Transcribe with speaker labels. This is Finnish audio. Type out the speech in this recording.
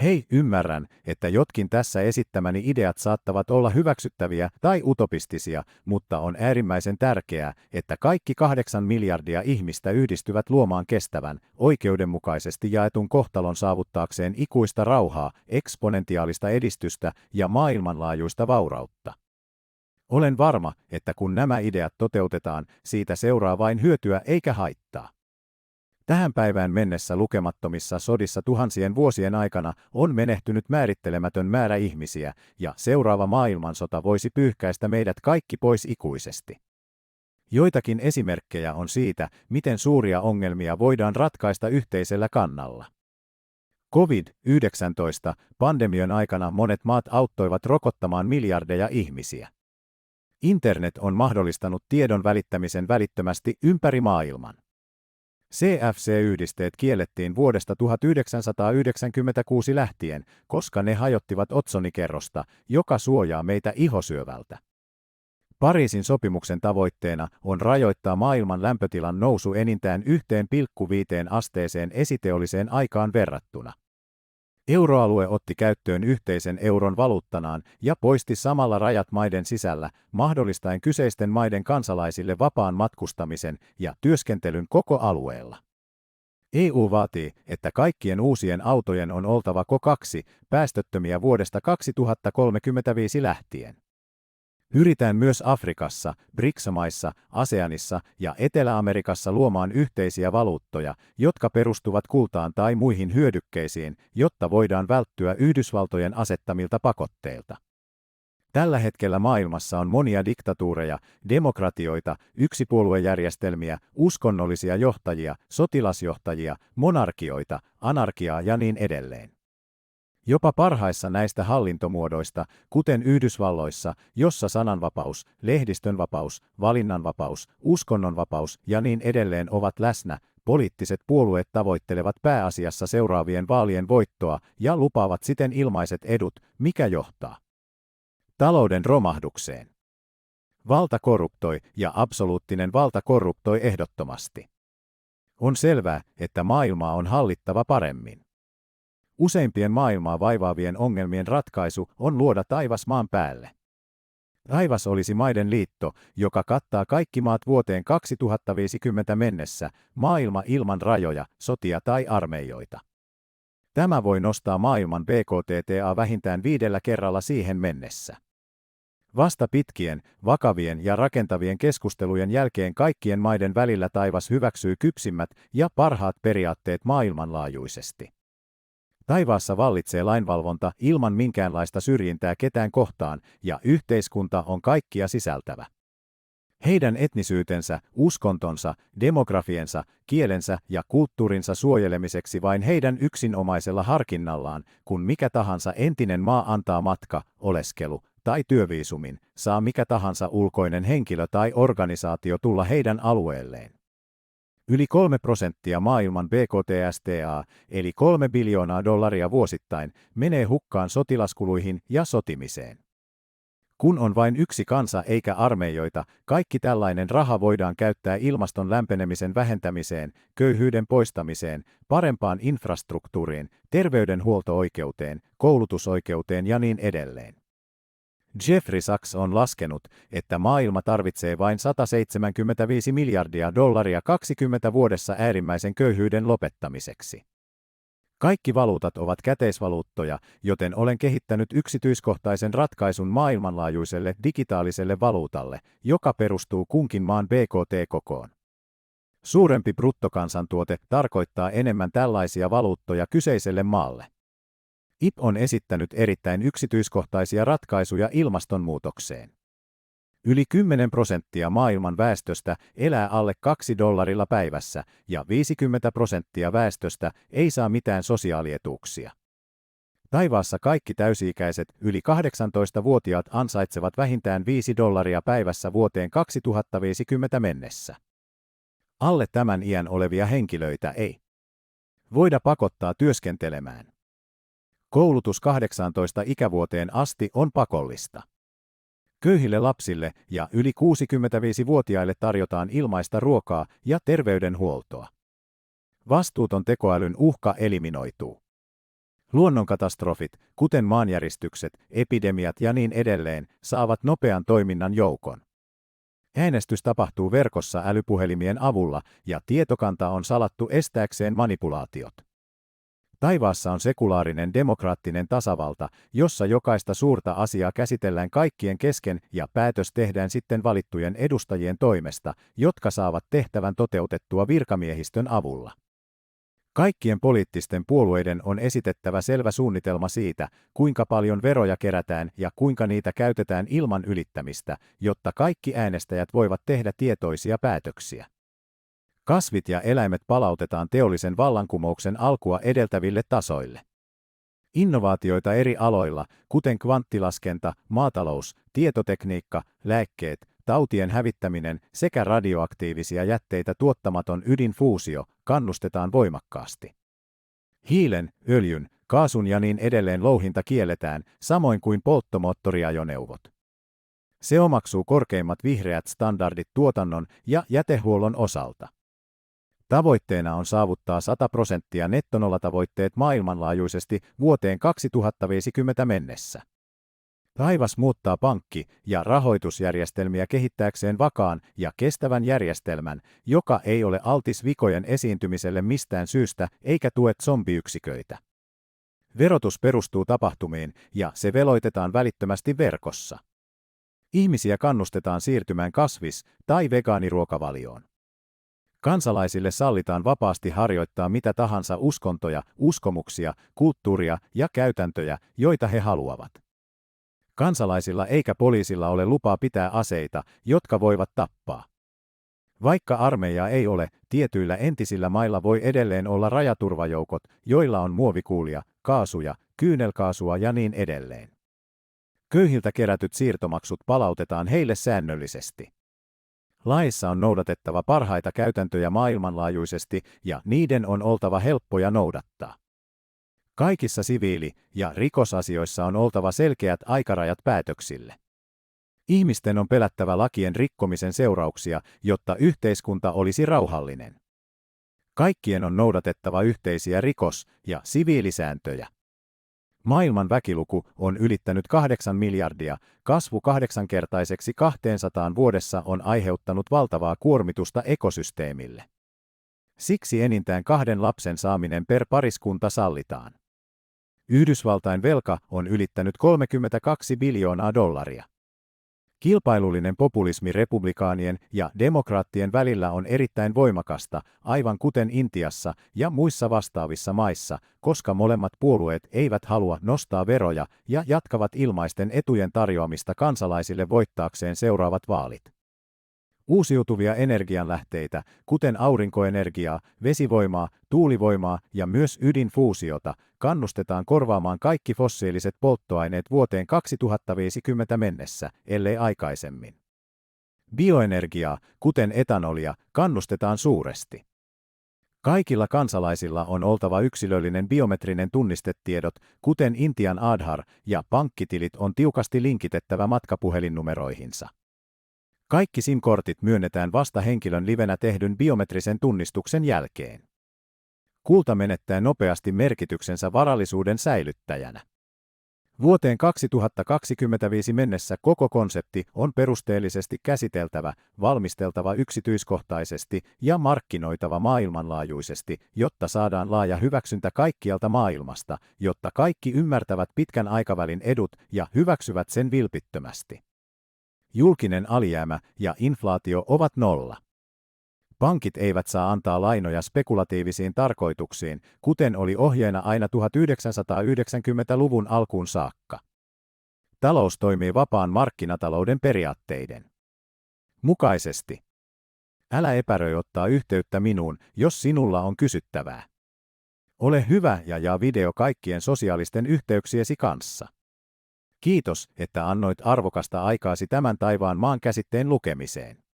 Speaker 1: Hei, ymmärrän, että jotkin tässä esittämäni ideat saattavat olla hyväksyttäviä tai utopistisia, mutta on äärimmäisen tärkeää, että kaikki 8 miljardia ihmistä yhdistyvät luomaan kestävän, oikeudenmukaisesti jaetun kohtalon saavuttaakseen ikuista rauhaa, eksponentiaalista edistystä ja maailmanlaajuista vaurautta. Olen varma, että kun nämä ideat toteutetaan, siitä seuraa vain hyötyä eikä haittaa. Tähän päivään mennessä lukemattomissa sodissa tuhansien vuosien aikana on menehtynyt määrittelemätön määrä ihmisiä, ja seuraava maailmansota voisi pyyhkäistä meidät kaikki pois ikuisesti. Joitakin esimerkkejä on siitä, miten suuria ongelmia voidaan ratkaista yhteisellä kannalla. COVID-19-pandemian aikana monet maat auttoivat rokottamaan miljardeja ihmisiä. Internet on mahdollistanut tiedon välittämisen välittömästi ympäri maailman. CFC-yhdisteet kiellettiin vuodesta 1996 lähtien, koska ne hajottivat otsonikerrosta, joka suojaa meitä ihosyövältä. Pariisin sopimuksen tavoitteena on rajoittaa maailman lämpötilan nousu enintään 1,5 asteeseen esiteolliseen aikaan verrattuna. Euroalue otti käyttöön yhteisen euron valuuttanaan ja poisti samalla rajat maiden sisällä, mahdollistaen kyseisten maiden kansalaisille vapaan matkustamisen ja työskentelyn koko alueella. EU vaatii, että kaikkien uusien autojen on oltava CO2-päästöttömiä vuodesta 2035 lähtien. Pyritään myös Afrikassa, BRICS-maissa, ASEANissa ja Etelä-Amerikassa luomaan yhteisiä valuuttoja, jotka perustuvat kultaan tai muihin hyödykkeisiin, jotta voidaan välttyä Yhdysvaltojen asettamilta pakotteilta. Tällä hetkellä maailmassa on monia diktatuureja, demokratioita, yksipuoluejärjestelmiä, uskonnollisia johtajia, sotilasjohtajia, monarkioita, anarkiaa ja niin edelleen. Jopa parhaissa näistä hallintomuodoista, kuten Yhdysvalloissa, jossa sananvapaus, lehdistönvapaus, valinnanvapaus, uskonnonvapaus ja niin edelleen ovat läsnä, poliittiset puolueet tavoittelevat pääasiassa seuraavien vaalien voittoa ja lupaavat siten ilmaiset edut, mikä johtaa talouden romahdukseen. Valta korruptoi ja absoluuttinen valta korruptoi ehdottomasti. On selvää, että maailmaa on hallittava paremmin. Useimpien maailmaa vaivaavien ongelmien ratkaisu on luoda taivas maan päälle. Taivas olisi maiden liitto, joka kattaa kaikki maat vuoteen 2050 mennessä, maailma ilman rajoja, sotia tai armeijoita. Tämä voi nostaa maailman BKT:tä vähintään 5 kerralla siihen mennessä. Vasta pitkien, vakavien ja rakentavien keskustelujen jälkeen kaikkien maiden välillä taivas hyväksyy kypsimmät ja parhaat periaatteet maailmanlaajuisesti. Taivaassa vallitsee lainvalvonta ilman minkäänlaista syrjintää ketään kohtaan, ja yhteiskunta on kaikkia sisältävä. Heidän etnisyytensä, uskontonsa, demografiensa, kielensä ja kulttuurinsa suojelemiseksi vain heidän yksinomaisella harkinnallaan, kun mikä tahansa entinen maa antaa matka, oleskelu tai työviisumin, saa mikä tahansa ulkoinen henkilö tai organisaatio tulla heidän alueelleen. Yli 3% maailman BKT:stä, eli $3 biljoonaa vuosittain, menee hukkaan sotilaskuluihin ja sotimiseen. Kun on vain yksi kansa eikä armeijoita, kaikki tällainen raha voidaan käyttää ilmaston lämpenemisen vähentämiseen, köyhyyden poistamiseen, parempaan infrastruktuuriin, terveydenhuolto-oikeuteen, koulutusoikeuteen ja niin edelleen. Jeffrey Sachs on laskenut, että maailma tarvitsee vain $175 miljardia 20 vuodessa äärimmäisen köyhyyden lopettamiseksi. Kaikki valuutat ovat käteisvaluuttoja, joten olen kehittänyt yksityiskohtaisen ratkaisun maailmanlaajuiselle digitaaliselle valuutalle, joka perustuu kunkin maan BKT-kokoon. Suurempi bruttokansantuote tarkoittaa enemmän tällaisia valuuttoja kyseiselle maalle. IP on esittänyt erittäin yksityiskohtaisia ratkaisuja ilmastonmuutokseen. Yli 10% maailman väestöstä elää alle $2 päivässä ja 50% väestöstä ei saa mitään sosiaalietuuksia. Taivaassa kaikki täysi-ikäiset yli 18-vuotiaat ansaitsevat vähintään $5 päivässä vuoteen 2050 mennessä. Alle tämän iän olevia henkilöitä ei voida pakottaa työskentelemään. Koulutus 18 ikävuoteen asti on pakollista. Köyhille lapsille ja yli 65-vuotiaille tarjotaan ilmaista ruokaa ja terveydenhuoltoa. Vastuuton tekoälyn uhka eliminoituu. Luonnonkatastrofit, kuten maanjäristykset, epidemiat ja niin edelleen, saavat nopean toiminnan joukon. Äänestys tapahtuu verkossa älypuhelimien avulla ja tietokanta on salattu estääkseen manipulaatiot. Taivaassa on sekulaarinen demokraattinen tasavalta, jossa jokaista suurta asiaa käsitellään kaikkien kesken ja päätös tehdään sitten valittujen edustajien toimesta, jotka saavat tehtävän toteutettua virkamiehistön avulla. Kaikkien poliittisten puolueiden on esitettävä selvä suunnitelma siitä, kuinka paljon veroja kerätään ja kuinka niitä käytetään ilman ylittämistä, jotta kaikki äänestäjät voivat tehdä tietoisia päätöksiä. Kasvit ja eläimet palautetaan teollisen vallankumouksen alkua edeltäville tasoille. Innovaatioita eri aloilla, kuten kvanttilaskenta, maatalous, tietotekniikka, lääkkeet, tautien hävittäminen sekä radioaktiivisia jätteitä tuottamaton ydinfuusio, kannustetaan voimakkaasti. Hiilen, öljyn, kaasun ja niin edelleen louhinta kielletään, samoin kuin polttomoottoriajoneuvot. Se omaksuu korkeimmat vihreät standardit tuotannon ja jätehuollon osalta. Tavoitteena on saavuttaa 100% nettonollatavoitteet maailmanlaajuisesti vuoteen 2050 mennessä. Taivas muuttaa pankki- ja rahoitusjärjestelmiä kehittääkseen vakaan ja kestävän järjestelmän, joka ei ole altis vikojen esiintymiselle mistään syystä eikä tue zombiyksiköitä. Verotus perustuu tapahtumiin ja se veloitetaan välittömästi verkossa. Ihmisiä kannustetaan siirtymään kasvis- tai vegaaniruokavalioon. Kansalaisille sallitaan vapaasti harjoittaa mitä tahansa uskontoja, uskomuksia, kulttuuria ja käytäntöjä, joita he haluavat. Kansalaisilla eikä poliisilla ole lupaa pitää aseita, jotka voivat tappaa. Vaikka armeija ei ole, tietyillä entisillä mailla voi edelleen olla rajaturvajoukot, joilla on muovikuulia, kaasuja, kyynelkaasua ja niin edelleen. Köyhiltä kerätyt siirtomaksut palautetaan heille säännöllisesti. Laissa on noudatettava parhaita käytäntöjä maailmanlaajuisesti ja niiden on oltava helppoja noudattaa. Kaikissa siviili- ja rikosasioissa on oltava selkeät aikarajat päätöksille. Ihmisten on pelättävä lakien rikkomisen seurauksia, jotta yhteiskunta olisi rauhallinen. Kaikkien on noudatettava yhteisiä rikos- ja siviilisääntöjä. Maailman väkiluku on ylittänyt 8 miljardia, kasvu 8-kertaiseksi 200 vuodessa on aiheuttanut valtavaa kuormitusta ekosysteemille. Siksi enintään 2 lapsen saaminen per pariskunta sallitaan. Yhdysvaltain velka on ylittänyt 32 biljoonaa dollaria. Kilpailullinen populismi republikaanien ja demokraattien välillä on erittäin voimakasta, aivan kuten Intiassa ja muissa vastaavissa maissa, koska molemmat puolueet eivät halua nostaa veroja ja jatkavat ilmaisten etujen tarjoamista kansalaisille voittaakseen seuraavat vaalit. Uusiutuvia energianlähteitä, kuten aurinkoenergiaa, vesivoimaa, tuulivoimaa ja myös ydinfuusiota, kannustetaan korvaamaan kaikki fossiiliset polttoaineet vuoteen 2050 mennessä, ellei aikaisemmin. Bioenergiaa, kuten etanolia, kannustetaan suuresti. Kaikilla kansalaisilla on oltava yksilöllinen biometrinen tunnistetiedot, kuten Intian Aadhaar, ja pankkitilit on tiukasti linkitettävä matkapuhelinnumeroihinsa. Kaikki SIM-kortit myönnetään vasta henkilön livenä tehdyn biometrisen tunnistuksen jälkeen. Kulta menettää nopeasti merkityksensä varallisuuden säilyttäjänä. Vuoteen 2025 mennessä koko konsepti on perusteellisesti käsiteltävä, valmisteltava yksityiskohtaisesti ja markkinoitava maailmanlaajuisesti, jotta saadaan laaja hyväksyntä kaikkialta maailmasta, jotta kaikki ymmärtävät pitkän aikavälin edut ja hyväksyvät sen vilpittömästi. Julkinen alijäämä ja inflaatio ovat nolla. Pankit eivät saa antaa lainoja spekulatiivisiin tarkoituksiin, kuten oli ohjeena aina 1990-luvun alkuun saakka. Talous toimii vapaan markkinatalouden periaatteiden mukaisesti. Älä epäröi ottaa yhteyttä minuun, jos sinulla on kysyttävää. Ole hyvä ja jaa video kaikkien sosiaalisten yhteyksiesi kanssa. Kiitos, että annoit arvokasta aikaasi tämän taivaan maan käsitteen lukemiseen.